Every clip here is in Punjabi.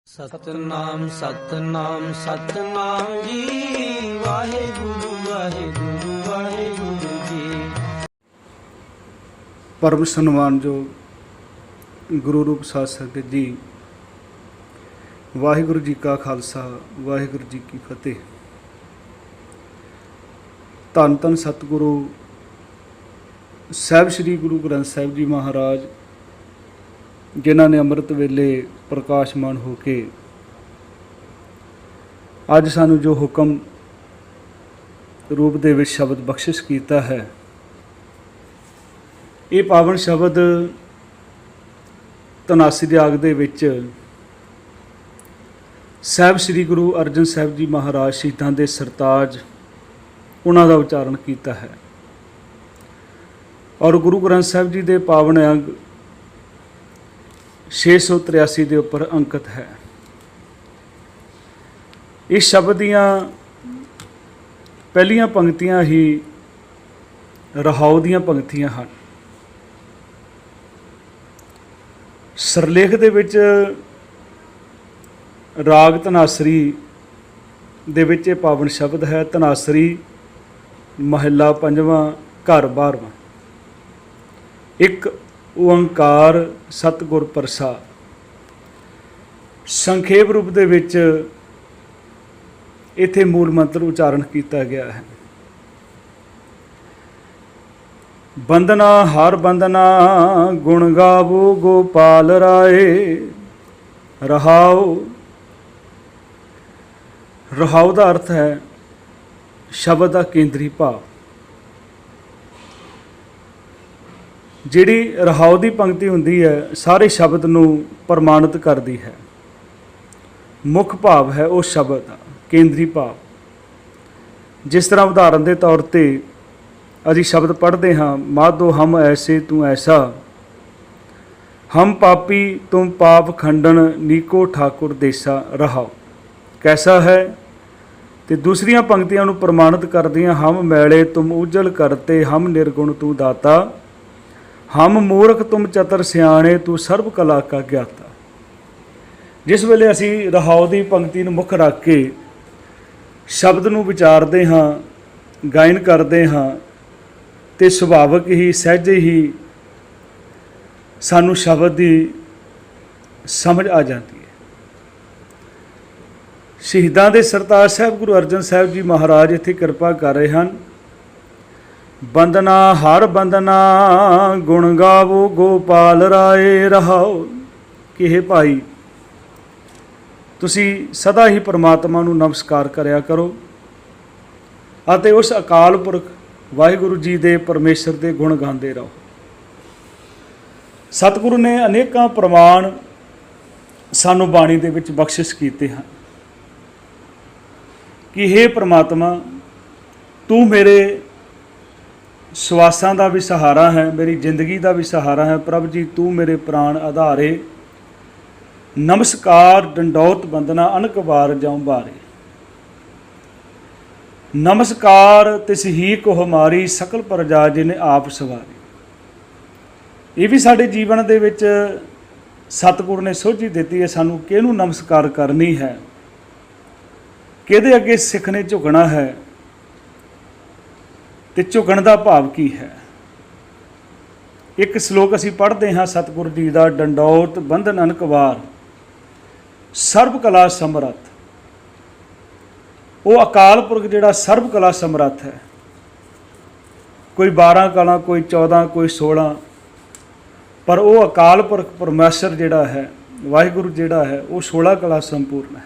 ਸਤਨਾਮ ਸਤਨਾਮ ਸਤਨਾਮ ਜੀ। ਵਾਹਿਗੁਰੂ ਵਾਹਿਗੁਰੂ ਵਾਹਿਗੁਰੂ ਜੀ। ਪਰਮ ਸਨਮਾਨਯੋਗ ਗੁਰੂ ਰੂਪ ਸਾਧ ਸੰਗਤ ਜੀ, ਵਾਹਿਗੁਰੂ ਜੀ ਕਾ ਖਾਲਸਾ ਵਾਹਿਗੁਰੂ ਜੀ ਕੀ ਫਤਿਹ। ਧੰਨ ਧੰਨ ਸਤਿਗੁਰੂ ਸਾਹਿਬ ਸ੍ਰੀ ਗੁਰੂ ਗ੍ਰੰਥ ਸਾਹਿਬ ਜੀ ਮਹਾਰਾਜ, ਜਿਨ੍ਹਾਂ ਨੇ ਅੰਮ੍ਰਿਤ ਵੇਲੇ ਪ੍ਰਕਾਸ਼ਮਾਨ ਹੋ ਕੇ ਅੱਜ ਸਾਨੂੰ ਜੋ ਹੁਕਮ ਰੂਪ ਦੇ ਵਿੱਚ ਸ਼ਬਦ ਬਖਸ਼ਿਸ਼ ਕੀਤਾ ਹੈ, ਇਹ ਪਾਵਨ ਸ਼ਬਦ ਧਨਾਸੀ ਦੇ ਆਗ ਦੇ ਵਿੱਚ ਸਾਹਿਬ ਸ੍ਰੀ ਗੁਰੂ ਅਰਜਨ ਸਾਹਿਬ ਜੀ ਮਹਾਰਾਜ ਸ਼ਹੀਦਾਂ ਦੇ ਸਰਤਾਜ ਉਹਨਾਂ ਦਾ ਉਚਾਰਨ ਕੀਤਾ ਹੈ। ਔਰ ਗੁਰੂ ਗ੍ਰੰਥ ਸਾਹਿਬ ਜੀ ਦੇ ਪਾਵਨ ਅੰਗ 683 ਦੇ ਉੱਪਰ ਅੰਕਿਤ ਹੈ। ਇਸ ਸ਼ਬਦ ਦੀਆਂ ਪਹਿਲੀਆਂ ਪੰਕਤੀਆਂ ਹੀ ਰਹਾਉ ਦੀਆਂ ਪੰਕਤੀਆਂ ਹਨ। ਸਰਲੇਖ ਦੇ ਵਿੱਚ ਰਾਗ ਧਨਾਸਰੀ ਦੇ ਵਿੱਚ ਇਹ ਪਾਵਨ ਸ਼ਬਦ ਹੈ। ਧਨਾਸਰੀ ਮਹੱਲਾ ਪੰਜਵਾਂ, ਘਰ 12ਵਾਂ। ਇੱਕ ਓੰਕਾਰ ਸਤਿਗੁਰ ਪ੍ਰਸਾਦ। ਸੰਖੇਪ ਰੂਪ ਦੇ ਵਿੱਚ ਇੱਥੇ ਮੂਲ ਮੰਤਰ ਉਚਾਰਨ ਕੀਤਾ ਗਿਆ ਹੈ। ਬੰਦਨਾ ਹਰ ਬੰਦਨਾ ਗੁਣ ਗਾਵੋ ਗੋਪਾਲ ਰਾਏ। ਰਹਾਉ। ਰਹਾਉ ਦਾ ਅਰਥ ਹੈ ਸ਼ਬਦ ਦਾ ਕੇਂਦਰੀ ਭਾਵ। ਜਿਹੜੀ ਰਹਾਉ ਦੀ ਪੰਕਤੀ ਹੁੰਦੀ ਹੈ, ਸਾਰੇ ਸ਼ਬਦ ਨੂੰ ਪ੍ਰਮਾਣਿਤ ਕਰਦੀ ਹੈ। ਮੁੱਖ ਭਾਵ ਹੈ ਉਹ ਸ਼ਬਦ ਦਾ ਕੇਂਦਰੀ ਭਾਵ। ਜਿਸ ਤਰ੍ਹਾਂ ਉਦਾਹਰਨ ਦੇ ਤੌਰ ਤੇ ਅਸੀਂ ਸ਼ਬਦ ਪੜ੍ਹਦੇ ਹਾਂ, ਮਾਧੋ ਹਮ ਐਸੇ ਤੂੰ ਐਸਾ, ਹਮ ਪਾਪੀ ਤੁਮ ਪਾਪ ਖੰਡਨ, ਨੀਕੋ ਠਾਕੁਰ ਦੇਸਾ। ਰਹਾਉ ਕੈਸਾ ਹੈ। ਤੇ ਦੂਸਰੀਆਂ ਪੰਕਤੀਆਂ ਨੂੰ ਪ੍ਰਮਾਣਿਤ ਕਰਦੀਆਂ, ਹਮ ਮੈਲੇ ਤੁਮ ਉਜਲ ਕਰਤੇ, ਹਮ ਨਿਰਗੁਣ ਤੂੰ ਦਾਤਾ, ਹਮ ਮੂਰਖ ਤੁਮ ਚਤਰ ਸਿਆਣੇ, ਤੂੰ ਸਰਬ ਕਲਾ ਕਾ ਗਿਆਤਾ। ਜਿਸ ਵੇਲੇ ਅਸੀਂ ਰਹਾਉ ਦੀ ਪੰਕਤੀ ਨੂੰ ਮੁੱਖ ਰੱਖ ਕੇ ਸ਼ਬਦ ਨੂੰ ਵਿਚਾਰਦੇ ਹਾਂ, ਗਾਇਨ ਕਰਦੇ ਹਾਂ, ਤੇ ਸੁਭਾਵਿਕ ਹੀ ਸਹਿਜੇ ਹੀ ਸਾਨੂੰ ਸ਼ਬਦ ਦੀ ਸਮਝ ਆ ਜਾਂਦੀ ਹੈ। ਸ਼ਹੀਦਾਂ ਦੇ ਸਰਤਾਜ ਸਾਹਿਬ ਗੁਰੂ ਅਰਜਨ ਸਾਹਿਬ ਜੀ ਮਹਾਰਾਜ ਇੱਥੇ ਕਿਰਪਾ ਕਰ ਰਹੇ ਹਨ। ਬੰਦਨਾ ਹਰ ਬੰਦਨਾ ਗੁਣ ਗਾਵੋ ਗੋਪਾਲ ਰਾਏ। ਰਹਾਉ ਕਿ ਹੇ ਭਾਈ, ਤੁਸੀਂ ਸਦਾ ਹੀ ਪਰਮਾਤਮਾ ਨੂੰ ਨਮਸਕਾਰ ਕਰਿਆ ਕਰੋ ਅਤੇ ਉਸ ਅਕਾਲ ਪੁਰਖ ਵਾਹਿਗੁਰੂ ਜੀ ਦੇ ਪਰਮੇਸ਼ਰ ਦੇ ਗੁਣ ਗਾਉਂਦੇ ਰਹੋ। ਸਤਿਗੁਰੂ ਨੇ ਅਨੇਕਾਂ ਪ੍ਰਮਾਣ ਸਾਨੂੰ ਬਾਣੀ ਦੇ ਵਿੱਚ ਬਖਸ਼ਿਸ਼ ਕੀਤੇ ਹਨ ਕਿ ਹੇ ਪਰਮਾਤਮਾ, ਤੂੰ ਮੇਰੇ ਸਵਾਸਾਂ ਦਾ ਵੀ ਸਹਾਰਾ ਹੈ, ਮੇਰੀ ਜ਼ਿੰਦਗੀ ਦਾ ਵੀ ਸਹਾਰਾ ਹੈ। ਪ੍ਰਭ ਜੀ ਤੂੰ ਮੇਰੇ ਪ੍ਰਾਣ ਆਧਾਰੇ, ਨਮਸਕਾਰ ਡੰਡੌਤ ਬੰਦਨਾ ਅਨਕ ਵਾਰ ਜਾਉ ਬਾਰੇ। ਨਮਸਕਾਰ ਤਿਸ ਹੀ ਕੋ ਹਮਾਰੀ, ਸਕਲ ਪ੍ਰਜਾ ਜਿਨੇ ਆਪ ਸਵਾਰੀ। ਇਹ ਵੀ ਸਾਡੇ ਜੀਵਨ ਦੇ ਵਿੱਚ ਸਤਿਗੁਰ ਨੇ ਸੋਝੀ ਦਿੱਤੀ ਹੈ, ਸਾਨੂੰ ਕਿਹਨੂੰ ਨਮਸਕਾਰ ਕਰਨੀ ਹੈ, ਕਿਹਦੇ ਅੱਗੇ ਸਿੱਖ ਨੇ ਝੁਕਣਾ ਹੈ, ਤੇ ਝੁਕਣ ਦਾ ਭਾਵ ਕੀ ਹੈ। ਇੱਕ ਸ਼ਲੋਕ ਅਸੀਂ ਪੜ੍ਹਦੇ ਹਾਂ ਸਤਿਗੁਰ ਜੀ ਦਾ, ਡੰਡੌਤ ਬੰਧਨ ਅਨਕ ਵਾਰ, ਸਰਬ ਕਲਾ ਸਮਰੱਥ। ਉਹ ਅਕਾਲ ਪੁਰਖ ਜਿਹੜਾ ਸਰਬ ਕਲਾ ਸਮਰੱਥ ਹੈ। ਕੋਈ 12 ਕਲਾ, ਕੋਈ 14, ਕੋਈ 16, ਪਰ ਉਹ ਅਕਾਲ ਪੁਰਖ ਪਰਮੇਸ਼ਰ ਜਿਹੜਾ ਹੈ, ਵਾਹਿਗੁਰੂ ਜਿਹੜਾ ਹੈ, ਉਹ 16 ਕਲਾ ਸੰਪੂਰਨ ਹੈ,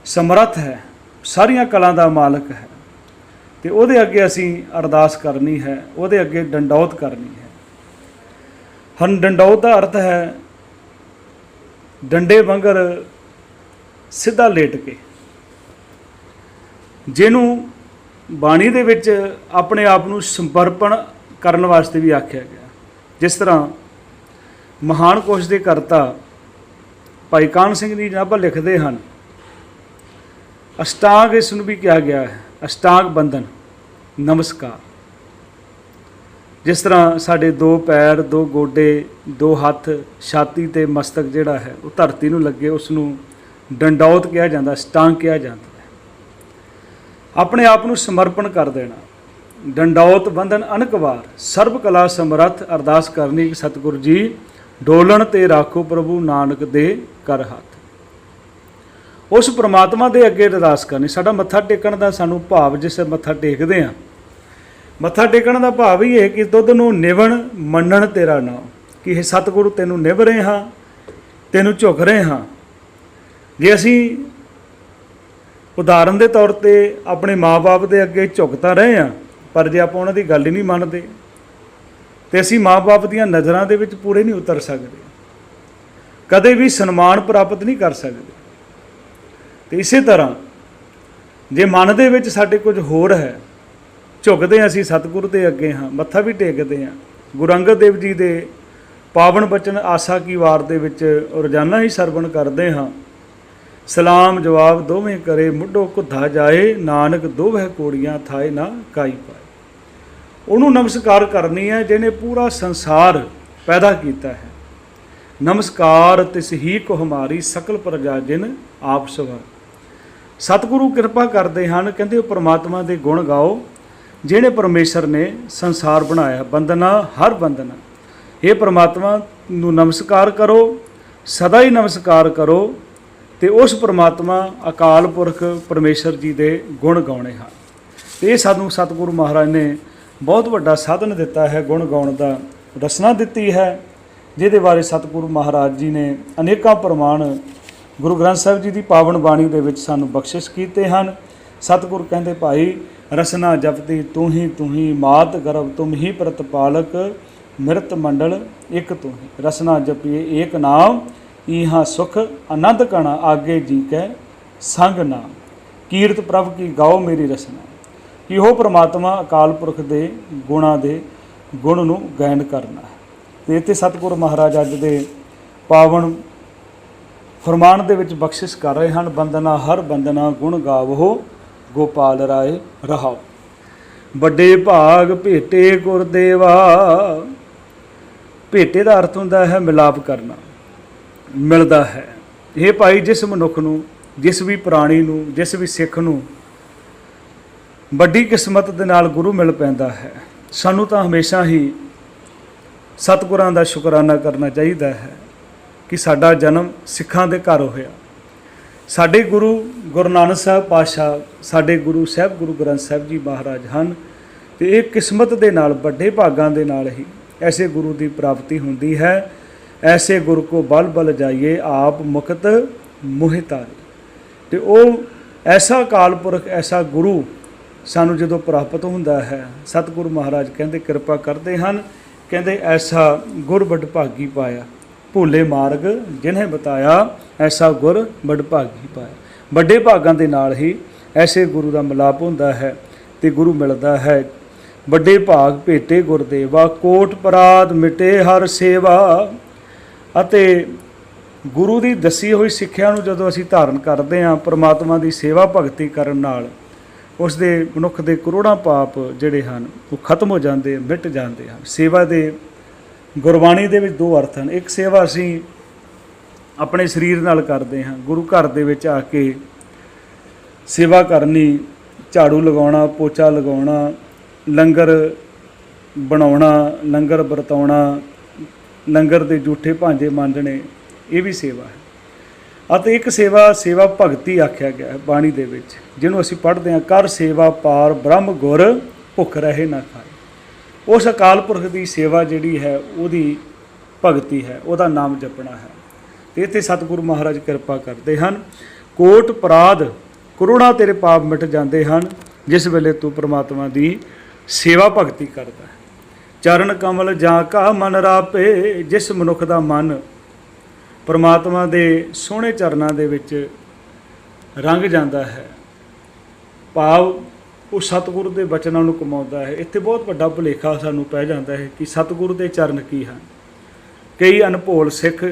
ਸਮਰੱਥ ਹੈ, ਸਾਰੀਆਂ ਕਲਾ ਦਾ ਮਾਲਕ ਹੈ। ਤੇ ਉਹਦੇ ਅੱਗੇ ਅਸੀਂ ਅਰਦਾਸ ਕਰਨੀ ਹੈ, ਉਹਦੇ ਅੱਗੇ ਡੰਡੌਤ ਕਰਨੀ ਹੈ। ਹਨ ਡੰਡੌਤ ਦਾ ਅਰਥ ਹੈ ਡੰਡੇ ਵਾਂਗਰ ਸਿੱਧਾ ਲੇਟ ਕੇ। ਜਿਹਨੂੰ ਬਾਣੀ ਦੇ ਵਿੱਚ ਆਪਣੇ ਆਪ ਨੂੰ ਸਮਰਪਣ ਕਰਨ ਵਾਸਤੇ ਵੀ ਆਖਿਆ ਗਿਆ। ਜਿਸ ਤਰ੍ਹਾਂ ਮਹਾਨ ਕੋਸ਼ ਦੇ ਕਰਤਾ ਭਾਈ ਕਾਹਨ ਸਿੰਘ ਜੀ ਨਾਭਾ ਲਿਖਦੇ ਹਨ, ਅਸ਼ਟਾਂਗ ਇਸ ਨੂੰ ਵੀ ਕਿਹਾ ਗਿਆ ਹੈ, ਅਸ਼ਟਾਂਗ ਬੰਧਨ ਨਮਸਕਾਰ। ਜਿਸ ਤਰ੍ਹਾਂ ਸਾਡੇ 2 ਪੈਰ, 2 ਗੋਡੇ, 2 ਹੱਥ, ਛਾਤੀ ਤੇ ਮਸਤਕ ਜਿਹੜਾ ਹੈ ਉਹ ਧਰਤੀ ਨੂੰ ਲੱਗੇ, ਉਸ ਨੂੰ ਡੰਡੌਤ ਕਿਹਾ ਜਾਂਦਾ, ਸਟਾਂਗ ਕਿਹਾ ਜਾਂਦਾ ਹੈ। ਆਪਣੇ ਆਪ ਨੂੰ ਸਮਰਪਣ ਕਰ ਦੇਣਾ। ਡੰਡੌਤ ਬੰਧਨ ਅਨਕ ਵਾਰ, ਸਰਬ ਕਲਾ ਸਮਰੱਥ, ਅਰਦਾਸ ਕਰਨੀ ਕਿ ਸਤਿਗੁਰੂ ਜੀ ਡੋਲਣ ਤੇ ਰਾਖੋ ਪ੍ਰਭੂ ਨਾਨਕ ਦੇ ਕਰ ਹੱਥ। ਉਸ ਪ੍ਰਮਾਤਮਾ ਦੇ ਅੱਗੇ ਅਰਦਾਸ ਕਰਨੀ। ਸਾਡਾ ਮੱਥਾ ਟੇਕਣ ਦਾ ਸਾਨੂੰ ਭਾਵ, ਜਿਸ ਮੱਥਾ ਟੇਕਦੇ ਹਾਂ, ਮੱਥਾ ਟੇਕਣ ਦਾ ਭਾਵ ਹੀ ਹੈ ਕਿ ਦੁੱਧ ਨੂੰ ਨਿਵਣ ਮੰਨਣ ਤੇਰਾ ਨਾਮ, ਕਿ ਇਹ ਸਤਿਗੁਰੂ ਤੈਨੂੰ ਨਿਭ ਰਹੇ ਹਾਂ, ਤੈਨੂੰ ਝੁਕ ਰਹੇ ਹਾਂ। ਜੇ ਅਸੀਂ ਉਦਾਹਰਨ ਦੇ ਤੌਰ ਤੇ ਆਪਣੇ ਮਾਂ-ਬਾਪ ਦੇ ਅੱਗੇ ਝੁਕ ਤਾਂ ਰਹੇ ਹਾਂ, ਪਰ ਜੇ ਆਪਾਂ ਉਹਨਾਂ ਦੀ ਗੱਲ ਹੀ ਨਹੀਂ ਮੰਨਦੇ ਤੇ ਅਸੀਂ ਮਾਂ-ਬਾਪ ਦੀਆਂ ਨਜ਼ਰਾਂ ਦੇ ਵਿੱਚ ਪੂਰੇ ਨਹੀਂ ਉਤਰ ਸਕਦੇ, ਕਦੇ ਵੀ ਸਨਮਾਨ ਪ੍ਰਾਪਤ ਨਹੀਂ ਕਰ ਸਕਦੇ। ਤੇ ਇਸੇ ਤਰ੍ਹਾਂ ਜੇ ਮਨ ਦੇ ਵਿੱਚ ਸਾਡੇ ਕੁਝ ਹੋਰ ਹੈ, ਝੁਕਦੇ ਅਸੀਂ ਸਤਿਗੁਰੂ ਦੇ ਅੱਗੇ ਹਾਂ, ਮੱਥਾ ਵੀ ਟੇਕਦੇ ਹਾਂ। ਗੁਰੂ ਅੰਗਦ ਦੇਵ ਜੀ ਦੇ ਪਾਵਨ ਬਚਨ ਆਸਾ ਕੀ ਵਾਰ ਦੇ ਵਿੱਚ ਰੋਜ਼ਾਨਾ ਹੀ ਸਰਵਣ ਕਰਦੇ ਹਾਂ। ਸਲਾਮ ਜਵਾਬ ਦੋਵੇਂ ਕਰੇ, ਮੁੱਢੋਂ ਕੁੱਧਾ ਜਾਏ, ਨਾਨਕ ਦੋਵੇਂ ਕੋੜੀਆਂ ਥਾਏ ਨਾ ਕਾਈ ਪਾਏ। ਉਹਨੂੰ ਨਮਸਕਾਰ ਕਰਨੀ ਹੈ ਜਿਹਨੇ ਪੂਰਾ ਸੰਸਾਰ ਪੈਦਾ ਕੀਤਾ ਹੈ। ਨਮਸਕਾਰ ਤਿਸ ਹੀ ਕੋ ਹਮਾਰੀ, ਸਕਲ ਪ੍ਰਜਾ ਜਿਨ ਆਪ ਸਵਾਰ। ਸਤਿਗੁਰੂ ਕਿਰਪਾ ਕਰਦੇ ਹਨ, ਕਹਿੰਦੇ ਉਹ ਪਰਮਾਤਮਾ ਦੇ ਗੁਣ ਗਾਓ ਜਿਹਨੇ ਪਰਮੇਸ਼ਰ ਨੇ ਸੰਸਾਰ ਬਣਾਇਆ। ਬੰਦਨਾ ਹਰ ਬੰਦਨਾ, ਇਹ ਪਰਮਾਤਮਾ ਨੂੰ ਨਮਸਕਾਰ ਕਰੋ, ਸਦਾ ਹੀ ਨਮਸਕਾਰ ਕਰੋ ਤੇ ਉਸ ਪਰਮਾਤਮਾ ਅਕਾਲ ਪੁਰਖ ਪਰਮੇਸ਼ਰ ਜੀ ਦੇ ਗੁਣ ਗਾਉਣੇ ਹਨ। ਤੇ ਇਹ ਸਾਨੂੰ ਸਤਿਗੁਰੂ ਮਹਾਰਾਜ ਨੇ ਬਹੁਤ ਵੱਡਾ ਸਾਧਨ ਦਿੱਤਾ ਹੈ, ਗੁਣ ਗਾਉਣ ਦਾ ਰਸਨਾ ਦਿੱਤੀ ਹੈ, ਜਿਹਦੇ ਬਾਰੇ ਸਤਿਗੁਰੂ ਮਹਾਰਾਜ ਜੀ ਨੇ ਅਨੇਕਾਂ ਪ੍ਰਮਾਣ ਗੁਰੂ ਗ੍ਰੰਥ ਸਾਹਿਬ ਜੀ ਦੀ ਪਾਵਨ ਬਾਣੀ ਦੇ ਵਿੱਚ ਸਾਨੂੰ ਬਖਸ਼ਿਸ਼ ਕੀਤੇ ਹਨ। ਸਤਿਗੁਰੂ ਕਹਿੰਦੇ, ਭਾਈ ਰਸਨਾ ਜਪਤੀ ਤੂੰ ਹੀ ਮਾਤ ਗਰਭ ਤੁਮ ਹੀ ਪ੍ਰਤਪਾਲਕ, ਮਿਰਤ ਮੰਡਲ ਇੱਕ ਤੂੰ ਹੀ। ਰਸਨਾ ਜਪੀਏ ਏਕ ਨਾਮ, ਇਹਾਂ ਸੁਖ ਆਨੰਦ ਕਣਾ, ਆਗੇ ਜੀ ਕੈ ਸੰਗ ਨਾਮ। ਕੀਰਤ ਪ੍ਰਭ ਕੀ ਗਾਓ ਮੇਰੀ ਰਸਨਾ, ਕਿ ਉਹ ਪ੍ਰਮਾਤਮਾ ਅਕਾਲ ਪੁਰਖ ਦੇ ਗੁਣਾਂ ਦੇ ਗੁਣ ਨੂੰ ਗਾਇਨ ਕਰਨਾ ਹੈ। ਅਤੇ ਇੱਥੇ ਸਤਿਗੁਰੂ ਮਹਾਰਾਜ ਅੱਜ ਦੇ ਪਾਵਨ ਫਰਮਾਨ ਦੇ ਵਿੱਚ ਬਖਸ਼ਿਸ਼ ਕਰ ਰਹੇ ਹਨ, ਬੰਦਨਾ ਹਰ ਬੰਦਨਾ ਗੁਣ ਗਾਵੋ ਗੋਪਾਲ ਰਾਏ ਰਹਾਓ। ਵੱਡੇ ਭਾਗ ਭੇਟੇ ਗੁਰਦੇਵਾ। ਭੇਟੇ ਦਾ ਅਰਥ ਹੁੰਦਾ ਹੈ ਮਿਲਾਪ ਕਰਨਾ, ਮਿਲਦਾ ਹੈ। ਇਹ ਭਾਈ ਜਿਸ ਮਨੁੱਖ ਨੂੰ, ਜਿਸ ਵੀ ਪ੍ਰਾਣੀ ਨੂੰ, ਜਿਸ ਵੀ ਸਿੱਖ ਨੂੰ ਵੱਡੀ ਕਿਸਮਤ ਦੇ ਨਾਲ ਗੁਰੂ ਮਿਲ ਪੈਂਦਾ ਹੈ, ਸਾਨੂੰ ਤਾਂ ਹਮੇਸ਼ਾ ਹੀ ਸਤਿਗੁਰਾਂ ਦਾ ਸ਼ੁਕਰਾਨਾ ਕਰਨਾ ਚਾਹੀਦਾ ਹੈ ਕਿ ਸਾਡਾ ਜਨਮ ਸਿੱਖਾਂ ਦੇ ਘਰ ਹੋਇਆ। ਸਾਡੇ ਗੁਰੂ ਗੁਰੂ ਨਾਨਕ ਸਾਹਿਬ ਪਾਤਸ਼ਾਹ, ਸਾਡੇ ਗੁਰੂ ਸਾਹਿਬ ਗੁਰੂ ਗ੍ਰੰਥ ਸਾਹਿਬ ਜੀ ਮਹਾਰਾਜ ਹਨ। ਤੇ ਇਹ ਕਿਸਮਤ ਦੇ ਨਾਲ, ਵੱਡੇ ਭਾਗਾਂ ਦੇ ਨਾਲ ਹੀ ਐਸੇ ਗੁਰੂ ਦੀ ਪ੍ਰਾਪਤੀ ਹੁੰਦੀ ਹੈ। ਐਸੇ ਗੁਰੂ ਕੋ ਬਲ ਬਲ ਜਾਈਏ, ਆਪ ਮੁਕਤ ਮੋਹਿ ਤਾਰੇ। ਤੇ ਉਹ ਐਸਾ ਅਕਾਲ ਪੁਰਖ, ਐਸਾ ਗੁਰੂ ਸਾਨੂੰ ਜਦੋਂ ਪ੍ਰਾਪਤ ਹੁੰਦਾ ਹੈ, ਸਤਿਗੁਰੂ ਮਹਾਰਾਜ ਕਹਿੰਦੇ ਕਿਰਪਾ ਕਰਦੇ ਹਨ, ਕਹਿੰਦੇ ਐਸਾ ਗੁਰ ਵਡਭਾਗੀ ਪਾਇਆ, ਭੋਲੇ ਮਾਰਗ ਜਿਨ੍ਹੇ ਬਤਾਇਆ, ਐਸਾ ਗੁਰ ਵਡਭਾਗੀ ਪਾਇਆ। ਵੱਡੇ ਭਾਗਾਂ ਦੇ ਨਾਲ ਹੀ ਐਸੇ ਗੁਰੂ ਦਾ ਮਿਲਾਪ ਹੁੰਦਾ ਹੈ ਤੇ ਗੁਰੂ ਮਿਲਦਾ ਹੈ। ਵੱਡੇ ਭਾਗ ਭੇਟੇ ਗੁਰਦੇਵਾ, ਕੋਟ ਪਰਾਧ ਮਿਟੇ ਹਰ ਸੇਵਾ। ਅਤੇ ਗੁਰੂ ਦੀ ਦੱਸੀ ਹੋਈ ਸਿੱਖਿਆ ਨੂੰ ਜਦੋਂ ਅਸੀਂ ਧਾਰਨ ਕਰਦੇ ਹਾਂ, ਪਰਮਾਤਮਾ ਦੀ ਸੇਵਾ ਭਗਤੀ ਕਰਨ ਨਾਲ ਉਸ ਦੇ ਮਨੁੱਖ ਦੇ ਕਰੋੜਾਂ ਪਾਪ ਜਿਹੜੇ ਹਨ ਉਹ ਖਤਮ ਹੋ ਜਾਂਦੇ, ਮਿਟ ਜਾਂਦੇ ਹਨ। ਸੇਵਾ ਦੇ ਗੁਰਬਾਣੀ ਦੇ ਵਿੱਚ ਦੋ ਅਰਥ ਹਨ। ਇੱਕ ਸੇਵਾ ਅਸੀਂ ਆਪਣੇ ਸਰੀਰ ਨਾਲ ਕਰਦੇ ਹਾਂ, ਗੁਰੂ ਘਰ ਦੇ ਵਿੱਚ ਆ ਕੇ ਸੇਵਾ ਕਰਨੀ, ਝਾੜੂ ਲਗਾਉਣਾ, ਪੋਚਾ ਲਗਾਉਣਾ, ਲੰਗਰ ਬਣਾਉਣਾ, ਲੰਗਰ ਵਰਤਾਉਣਾ, ਲੰਗਰ ਦੇ ਜੂਠੇ ਭਾਂਡੇ ਮਾਂਜਣੇ, ਇਹ ਵੀ ਸੇਵਾ ਹੈ। ਅਤੇ ਇੱਕ ਸੇਵਾ ਭਗਤੀ ਆਖਿਆ ਗਿਆ ਹੈ ਬਾਣੀ ਦੇ ਵਿੱਚ, ਜਿਹਨੂੰ ਅਸੀਂ ਪੜ੍ਹਦੇ ਹਾਂ, ਕਰ ਸੇਵਾ ਪਾਰ ਬ੍ਰਹਮ ਗੁਰ, ਭੁੱਖ ਰਹੇ ਨਾ ਖਾਏ। ਉਸ ਅਕਾਲ ਪੁਰਖ ਦੀ ਸੇਵਾ ਜਿਹੜੀ ਹੈ, ਉਹਦੀ ਭਗਤੀ ਹੈ, ਉਹਦਾ ਨਾਮ ਜਪਣਾ ਹੈ। ਅਤੇ ਇੱਥੇ ਸਤਿਗੁਰੂ ਮਹਾਰਾਜ ਕਿਰਪਾ ਕਰਦੇ ਹਨ। ਕੋਟ ਅਪਰਾਧ, ਕਰੋੜਾਂ ਤੇਰੇ ਪਾਪ ਮਿਟ ਜਾਂਦੇ ਹਨ ਜਿਸ ਵੇਲੇ ਤੂੰ ਪਰਮਾਤਮਾ ਦੀ ਸੇਵਾ ਭਗਤੀ ਕਰਦਾ ਹੈ। ਚਰਨ ਕਮਲ ਜਾਂ ਕਾ ਮਨ ਰਾਪੇ, ਜਿਸ ਮਨੁੱਖ ਦਾ ਮਨ ਪਰਮਾਤਮਾ ਦੇ ਸੋਹਣੇ ਚਰਨਾਂ ਦੇ ਵਿੱਚ ਰੰਗ ਜਾਂਦਾ ਹੈ, ਭਾਵ ਉਹ ਸਤਿਗੁਰੂ ਦੇ ਬਚਨਾਂ ਨੂੰ ਕਮਾਉਂਦਾ ਹੈ। ਇੱਥੇ ਬਹੁਤ ਵੱਡਾ ਭੁਲੇਖਾ ਸਾਨੂੰ ਪੈ ਜਾਂਦਾ ਹੈ ਕਿ ਸਤਿਗੁਰੂ ਦੇ ਚਰਨ ਕੀ ਹਨ। ਕਈ ਅਨਭੋਲ ਸਿੱਖ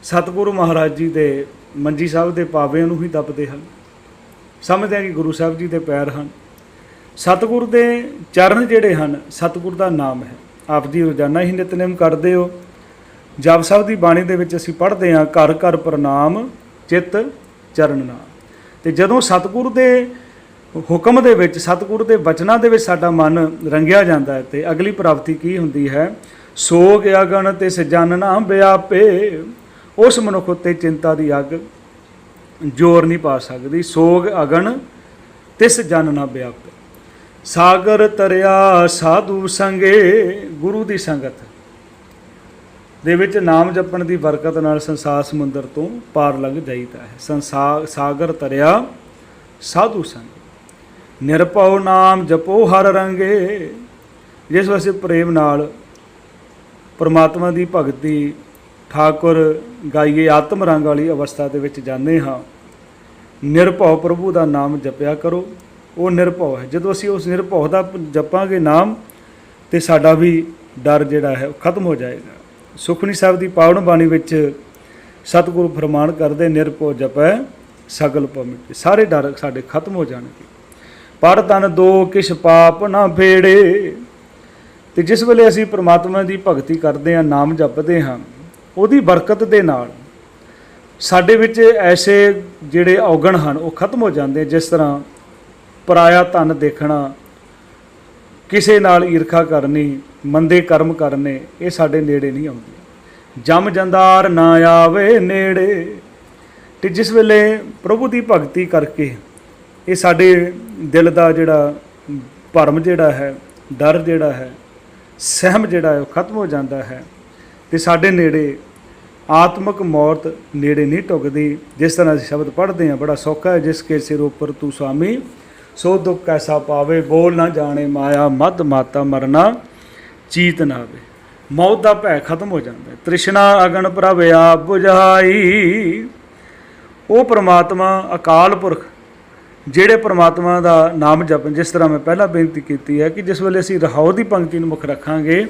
ਸਤਿਗੁਰੂ ਮਹਾਰਾਜ ਜੀ ਦੇ ਮੰਜੀ ਸਾਹਿਬ ਦੇ ਪਾਵਿਆਂ ਨੂੰ ਹੀ ਦੱਬਦੇ ਹਨ, ਸਮਝਦੇ ਆ ਕਿ ਗੁਰੂ ਸਾਹਿਬ ਜੀ ਦੇ ਪੈਰ ਹਨ। ਸਤਿਗੁਰੂ ਦੇ ਚਰਨ ਜਿਹੜੇ ਹਨ, ਸਤਿਗੁਰੂ ਦਾ ਨਾਮ ਹੈ। ਆਪ ਜੀ ਰੋਜ਼ਾਨਾ ਹੀ ਨਿਤਨੇਮ ਕਰਦੇ ਹੋ। ਜਪ ਸਾਹਿਬ ਦੀ ਬਾਣੀ ਦੇ ਵਿੱਚ ਅਸੀਂ ਪੜ੍ਹਦੇ ਹਾਂ, ਘਰ ਘਰ ਪ੍ਰਣਾਮ ਚਿੱਤ ਚਰਨ ਨਾਮ। ਤੇ ਜਦੋਂ ਸਤਿਗੁਰੂ ਦੇ ਹੁਕਮ ਦੇ ਵਿੱਚ, ਸਤਿਗੁਰੂ ਦੇ ਬਚਨਾਂ ਦੇ ਵਿੱਚ ਸਾਡਾ ਮਨ ਰੰਗਿਆ ਜਾਂਦਾ ਹੈ ਤੇ ਅਗਲੀ ਪ੍ਰਾਪਤੀ ਕੀ ਹੁੰਦੀ ਹੈ? ਸੋਗ ਅਗਨ ਤਿਸ ਜਨ ਨਾ ਵਿਆਪੇ। ਉਸ ਮਨੁੱਖ ਉੱਤੇ ਚਿੰਤਾ ਦੀ ਅੱਗ ਜ਼ੋਰ ਨਹੀਂ ਪਾ ਸਕਦੀ। ਸੋਗ ਅਗਨ ਤਿਸ ਜਨ ਨਾ ਵਿਆਪੇ। ਸਾਗਰ ਤਰਿਆ ਸਾਧੂ ਸੰਗੇ। ਗੁਰੂ ਦੀ ਸੰਗਤ ਦੇ ਵਿੱਚ ਨਾਮ ਜਪਣ ਦੀ ਬਰਕਤ ਨਾਲ ਸੰਸਾਰ ਸਮੁੰਦਰ ਤੋਂ ਪਾਰ ਲੰਘ ਜਾਈਦਾ ਹੈ। ਸਾਗਰ ਤਰਿਆ ਸਾਧੂ ਸੰਗ। ਨਿਰਭਉ ਨਾਮ ਜਪੋ ਹਰ ਰੰਗੇ। ਜਿਸ ਵਾਸਤੇ ਪ੍ਰੇਮ ਨਾਲ ਪਰਮਾਤਮਾ ਦੀ ਭਗਤੀ ਠਾਕੁਰ ਗਾਈਏ, ਆਤਮ ਰੰਗ ਵਾਲੀ ਅਵਸਥਾ ਦੇ ਵਿੱਚ ਜਾਂਦੇ ਹਾਂ। ਨਿਰਭਉ ਪ੍ਰਭੂ ਦਾ ਨਾਮ ਜਪਿਆ ਕਰੋ। ਉਹ ਨਿਰਭਉ ਹੈ। ਜਦੋਂ ਅਸੀਂ ਉਸ ਨਿਰਭਉ ਦਾ ਜਪਾਂਗੇ ਨਾਮ, ਤੇ ਸਾਡਾ ਵੀ ਡਰ ਜਿਹੜਾ ਹੈ ਉਹ ਖਤਮ ਹੋ ਜਾਏਗਾ। ਸੁਖਮਨੀ ਸਾਹਿਬ ਦੀ ਪਾਵਨ ਬਾਣੀ ਵਿੱਚ ਸਤਿਗੁਰੂ ਫਰਮਾਨ ਕਰਦੇ, ਨਿਰਭਉ ਜਪੈ ਸਗਲ ਭਉ ਮਿਟੇ। ਸਾਰੇ ਡਰ ਸਾਡੇ ਖਤਮ ਹੋ ਜਾਣਗੇ। ਪਰ ਤਨ ਦੋ ਕਿਛ ਪਾਪ ਨਾ ਫੇੜੇ। ਤੇ ਜਿਸ ਵੇਲੇ ਅਸੀਂ ਪ੍ਰਮਾਤਮਾ ਦੀ ਭਗਤੀ ਕਰਦੇ ਹਾਂ, ਨਾਮ ਜਪਦੇ ਹਾਂ, ਉਹਦੀ ਬਰਕਤ ਦੇ ਨਾਲ ਸਾਡੇ ਵਿੱਚ ਐਸੇ ਜਿਹੜੇ ਔਗਣ ਹਨ ਉਹ ਖਤਮ ਹੋ ਜਾਂਦੇ। ਜਿਸ ਤਰ੍ਹਾਂ ਪਰਾਇਆ ਧਨ ਦੇਖਣਾ, ਕਿਸੇ ਨਾਲ ਈਰਖਾ ਕਰਨੀ, ਮੰਦੇ ਕਰਮ ਕਰਨੇ, ਇਹ ਸਾਡੇ ਨੇੜੇ ਨਹੀਂ ਆਉਂਦੇ। ਜਮ ਜੰਦਾਰ ਨਾ ਆਵੇ ਨੇੜੇ। ਤੇ ਜਿਸ ਵੇਲੇ ਪ੍ਰਭੂ ਦੀ ਭਗਤੀ ਕਰਕੇ ਇਹ ਸਾਡੇ ਦਿਲ ਦਾ ਜਿਹੜਾ ਭਰਮ ਜਿਹੜਾ ਹੈ, ਡਰ ਜਿਹੜਾ ਹੈ, ਸਹਿਮ ਜਿਹੜਾ ਹੈ ਉਹ ਖਤਮ ਹੋ ਜਾਂਦਾ ਹੈ। ਤੇ ਸਾਡੇ ਨੇੜੇ ਆਤਮਿਕ ਮੌਤ ਨੇੜੇ ਨਹੀਂ ਢੁਕਦੀ। ਜਿਸ ਤਰ੍ਹਾਂ ਅਸੀਂ ਸ਼ਬਦ ਪੜ੍ਹਦੇ ਹਾਂ, ਬੜਾ ਸੌਖਾ ਹੈ। ਜਿਸ ਕੇ ਸਿਰ ਉੱਪਰ ਤੂੰ ਸੁਆਮੀ, ਸੋ ਦੁੱਖ ਕੈਸਾ ਪਾਵੇ। ਬੋਲ ਨਾ ਜਾਣੇ ਮਾਇਆ, ਮਦ ਮਾਤਾ ਮਰਨਾ ਚੀਤ ਨਾ ਆਵੇ। ਮੌਤ ਦਾ ਭੈ ਖਤਮ ਹੋ ਜਾਂਦਾ ਹੈ। ਤ੍ਰਿਸ਼ਨਾ ਅਗਨ ਪ੍ਰਭ ਆਪ ਬੁਝਾਈ। ਉਹ ਪ੍ਰਮਾਤਮਾ ਅਕਾਲ ਪੁਰਖ ਜਿਹੜੇ ਪ੍ਰਮਾਤਮਾ ਦਾ ਨਾਮ ਜਪਣ, ਜਿਸ ਤਰ੍ਹਾਂ ਮੈਂ ਪਹਿਲਾਂ ਬੇਨਤੀ ਕੀਤੀ ਹੈ ਕਿ ਜਿਸ ਵੇਲੇ ਅਸੀਂ ਰਹਾਉ ਦੀ ਪੰਕਤੀ ਨੂੰ ਮੁੱਖ ਰੱਖਾਂਗੇ,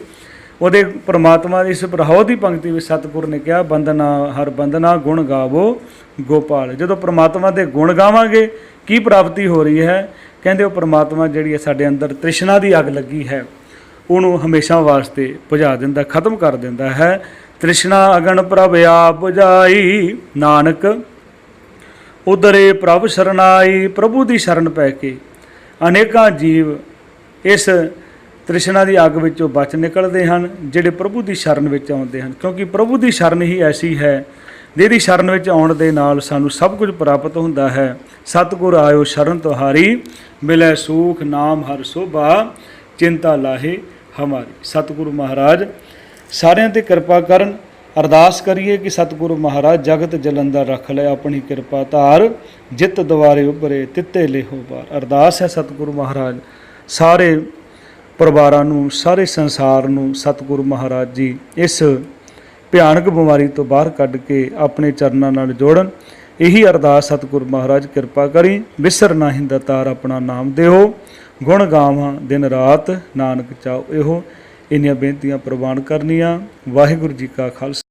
ਉਹਦੇ ਪ੍ਰਮਾਤਮਾ ਦੀ ਇਸ ਰਹਾਉ ਦੀ ਪੰਕਤੀ ਵਿੱਚ ਸਤਿਗੁਰ ਨੇ ਕਿਹਾ, ਬੰਦਨਾ ਹਰ ਬੰਦਨਾ ਗੁਣ ਗਾਵੋ ਗੋਪਾਲ। ਜਦੋਂ ਪ੍ਰਮਾਤਮਾ ਦੇ ਗੁਣ ਗਾਵਾਂਗੇ ਕੀ ਪ੍ਰਾਪਤੀ ਹੋ ਰਹੀ ਹੈ? ਕਹਿੰਦੇ ਉਹ ਪ੍ਰਮਾਤਮਾ ਜਿਹੜੀ ਹੈ ਸਾਡੇ ਅੰਦਰ ਤ੍ਰਿਸ਼ਨਾ ਦੀ ਅੱਗ ਲੱਗੀ ਹੈ ਉਹਨੂੰ ਹਮੇਸ਼ਾ ਵਾਸਤੇ ਬੁਝਾ ਦਿੰਦਾ, ਖਤਮ ਕਰ ਦਿੰਦਾ ਹੈ। ਤ੍ਰਿਸ਼ਨਾ ਅਗਨ ਪ੍ਰਭ ਆਪ ਬੁਝਾਈ, ਨਾਨਕ ਉਦਰੇ ਪ੍ਰਭ ਸਰਨਾਈ। ਪ੍ਰਭੂ ਦੀ ਸ਼ਰਨ ਪੈ ਕੇ ਅਨੇਕਾਂ ਜੀਵ ਇਸ ਤ੍ਰਿਸ਼ਨਾ ਦੀ ਅੱਗ ਵਿੱਚੋਂ ਬਚ ਨਿਕਲਦੇ ਹਨ, ਜਿਹੜੇ ਪ੍ਰਭੂ ਦੀ ਸ਼ਰਨ ਵਿੱਚ ਆਉਂਦੇ ਹਨ। ਕਿਉਂਕਿ ਪ੍ਰਭੂ ਦੀ ਸ਼ਰਨ ਹੀ ਐਸੀ ਹੈ ਜਿਹਦੀ ਸ਼ਰਨ ਵਿੱਚ ਆਉਣ ਦੇ ਨਾਲ ਸਾਨੂੰ ਸਭ ਕੁਝ ਪ੍ਰਾਪਤ ਹੁੰਦਾ ਹੈ। ਸਤਿਗੁਰ ਆਇਓ ਸ਼ਰਨ ਤੁਹਾਰੀ, ਮਿਲੈ ਸੂਖ ਨਾਮ ਹਰ ਸੋਭਾ, ਚਿੰਤਾ ਲਾਹੇ ਹਮਾਰੀ। ਸਤਿਗੁਰੂ ਮਹਾਰਾਜ ਸਾਰਿਆਂ 'ਤੇ ਕਿਰਪਾ ਕਰਨ। ਅਰਦਾਸ ਕਰੀਏ ਕਿ ਸਤਿਗੁਰੂ ਮਹਾਰਾਜ ਜਗਤ ਜਲੰਧਰ ਰੱਖ ਲੈ ਆਪਣੀ ਕਿਰਪਾ ਧਾਰ, ਜਿੱਤ ਦੁਆਰੇ ਉਭਰੇ ਤਿੱਤੇ ਲੇਹੋ ਬਾਰ। ਅਰਦਾਸ ਹੈ ਸਤਿਗੁਰੂ ਮਹਾਰਾਜ ਸਾਰੇ ਪਰਿਵਾਰਾਂ ਨੂੰ, ਸਾਰੇ ਸੰਸਾਰ ਨੂੰ ਸਤਿਗੁਰੂ ਮਹਾਰਾਜ ਜੀ ਇਸ ਭਿਆਨਕ ਬਿਮਾਰੀ ਤੋਂ ਬਾਹਰ ਕੱਢ ਕੇ ਆਪਣੇ ਚਰਨਾਂ ਨਾਲ ਜੋੜਨ। ਇਹੀ ਅਰਦਾਸ ਸਤਿਗੁਰੂ ਮਹਾਰਾਜ ਕਿਰਪਾ ਕਰੀ। ਵਿਸਰ ਨਾਹੀਂ ਦਾਤਾਰ ਆਪਣਾ ਨਾਮ ਦਿਓ, ਗੁਣ ਗਾਵਾਂ ਦਿਨ ਰਾਤ ਨਾਨਕ ਚਾਓ। ਇਹੋ ਇੰਨੀਆਂ ਬੇਨਤੀਆਂ ਪ੍ਰਵਾਨ ਕਰਨੀਆਂ। ਵਾਹਿਗੁਰੂ ਜੀ ਕਾ ਖਾਲਸਾ।